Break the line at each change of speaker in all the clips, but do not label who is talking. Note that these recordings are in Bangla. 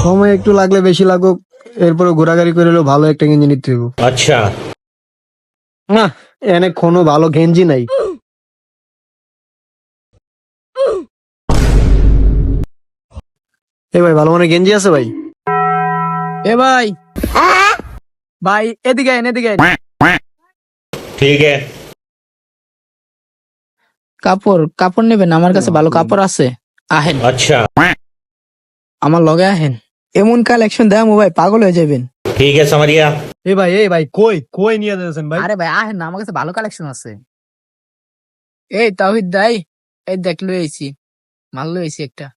সময় একটু লাগলে বেশি লাগুক, এরপরে ঘোরাঘুরি করে হলেও ভালো একটা গেঞ্জি নিতে হইব।
अच्छा।
না, এনে কোনো ভালো গেঞ্জি নাই। এ ভাই, ভালো মানে গেঞ্জি আছে ভাই?
এ ভাই, ভাই এদিকে আইন, এদিকে আইন।
ठीक है।
কাপড় কাপড় নেবেন? আমার কাছে ভালো কাপড় আছে, আহেন
अच्छा
আমার লগে আহেন। এমন কালেকশন দেয় ভাই, পাগল হয়ে যাবেন।
ठीक है, समझ गया।
এ ভাই কই কই নিয়ে যাচ্ছেন ভাই?
আরে ভাই আহেন না, আমার কাছে ভালো কালেকশন আছে। এই তাওহিদ দাই, এই দেখ লই আইছি, মাল লই আইছি একটা।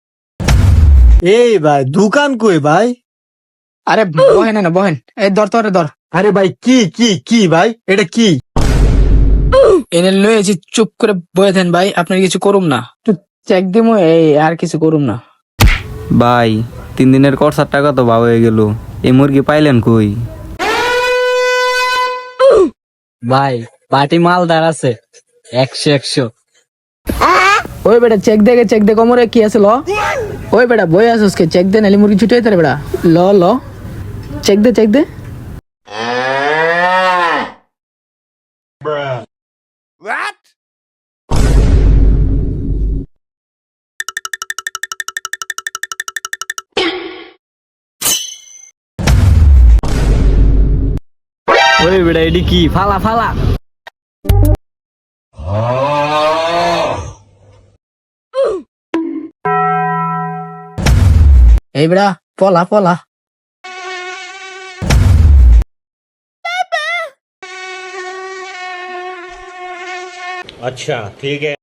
এই ভাই দোকান কই ভাই?
আরে বহেন না বহেন, এই ধর তোরে ধর।
আরে ভাই কি কি কি ভাই, এটা কি?
এনে লই আইছি, চুপ করে বয়ে দেন ভাই, আপনার কিছু করুম না, চেক দিমু, এই আর কিছু করুম না।
ভাই 3 দিনের খরচার টাকা তো ভাব হয়ে গেল, এই মুরগি পাইলেন কই?
ভাই পার্টি মালদার আছে 100
ওই বেটা চেক দেখে, চেক দে কোমরে কি আছে ল। ওই বেটা বই আসুস কে, চেক দে নালি মুরগি ছুটে হইতে বেটা। ল ল চেক দে, চেক দে।
ওই বেটা এডি কি ফালা ফালা।
এই বেটা পলা পলা।
अच्छा ठीक है।